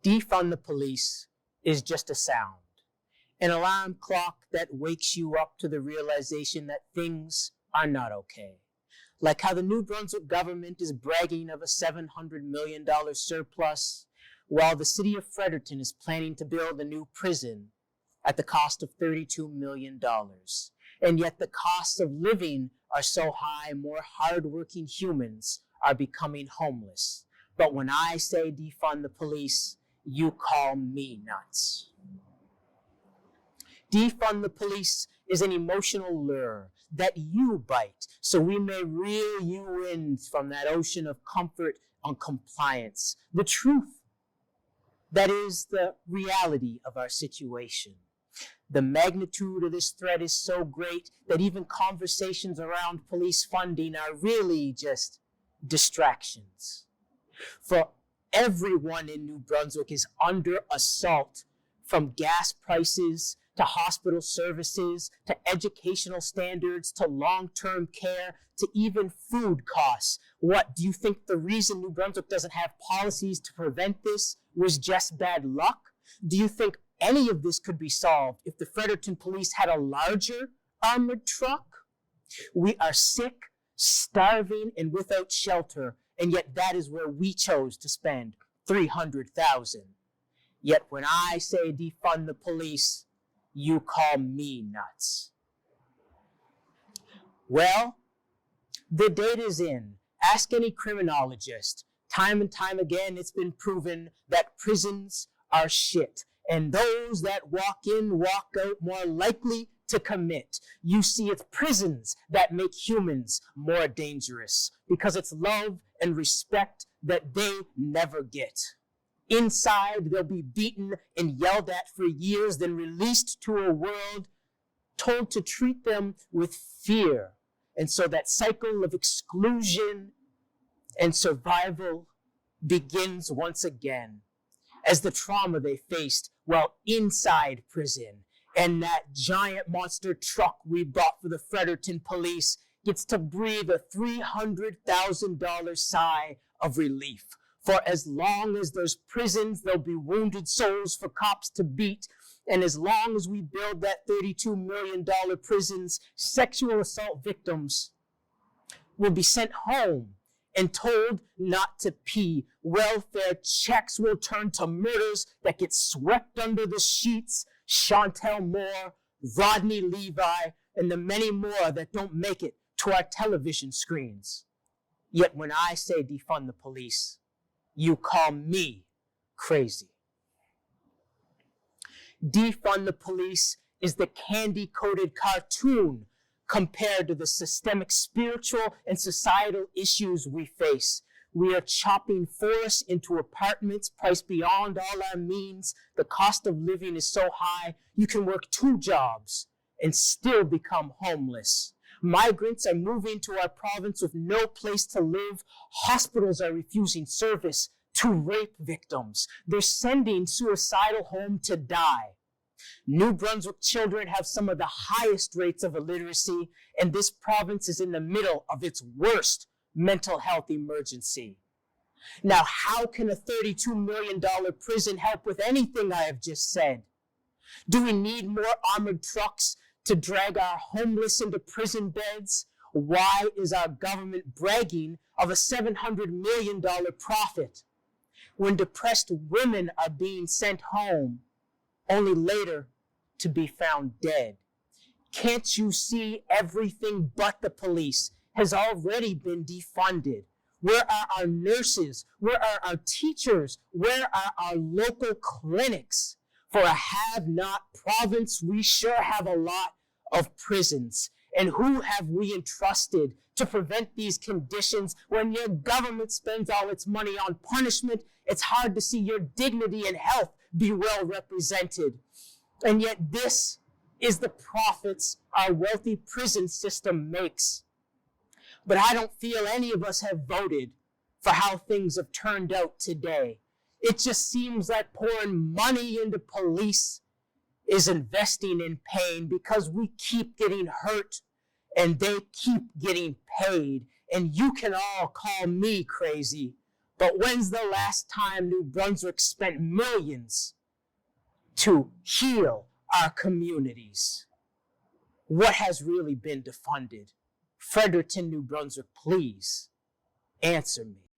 Defund the police is just a sound, an alarm clock that wakes you up to the realization that things are not okay. Like how the New Brunswick government is bragging of a $700 million surplus, while the city of Fredericton is planning to build a new prison at the cost of $32 million. And yet the costs of living are so high, more hardworking humans are becoming homeless. But when I say defund the police, you call me nuts. Defund the police is an emotional lure that you bite so we may reel you in from that ocean of comfort on compliance. The truth, that is the reality of our situation. The magnitude of this threat is so great that even conversations around police funding are really just distractions. For everyone in New Brunswick is under assault, from gas prices to hospital services, to educational standards, to long-term care, to even food costs. What, do you think the reason New Brunswick doesn't have policies to prevent this was just bad luck? Do you think any of this could be solved if the Fredericton police had a larger armored truck? We are sick, starving, and without shelter, and yet that is where we chose to spend $300,000. Yet when I say defund the police, you call me nuts. Well, the data's in. Ask any criminologist. Time and time again, it's been proven that prisons are shit, and those that walk in, walk out more likely to commit. You see, it's prisons that make humans more dangerous because it's love and respect that they never get. Inside, they'll be beaten and yelled at for years, then released to a world told to treat them with fear. And so that cycle of exclusion and survival begins once again as the trauma they faced while inside prison. And that giant monster truck we bought for the Fredericton police gets to breathe a $300,000 sigh of relief. For as long as there's prisons, there'll be wounded souls for cops to beat. And as long as we build that $32 million prisons, sexual assault victims will be sent home and told not to pee. Welfare checks will turn to murders that get swept under the sheets. Chantel Moore, Rodney Levi, and the many more that don't make it to our television screens. Yet when I say defund the police, you call me crazy. Defund the police is the candy-coated cartoon compared to the systemic spiritual and societal issues we face. We are chopping forests into apartments priced beyond all our means. The cost of living is so high, you can work 2 jobs and still become homeless. Migrants are moving to our province with no place to live. Hospitals are refusing service to rape victims. They're sending suicidal home to die. New Brunswick children have some of the highest rates of illiteracy, and this province is in the middle of its worst mental health emergency. Now, how can a $32 million prison help with anything I have just said? Do we need more armored trucks to drag our homeless into prison beds? Why is our government bragging of a $700 million profit when depressed women are being sent home, only later to be found dead? Can't you see everything but the police has already been defunded? Where are our nurses? Where are our teachers? Where are our local clinics? For a have-not province, we sure have a lot of prisons. And who have we entrusted to prevent these conditions? When your government spends all its money on punishment, it's hard to see your dignity and health be well represented. And yet this is the profits our wealthy prison system makes. But I don't feel any of us have voted for how things have turned out today. It just seems like pouring money into police is investing in pain because we keep getting hurt and they keep getting paid. And you can all call me crazy, But when's the last time New Brunswick spent millions to heal our communities? What has really been defunded? Fredericton, New Brunswick, please answer me.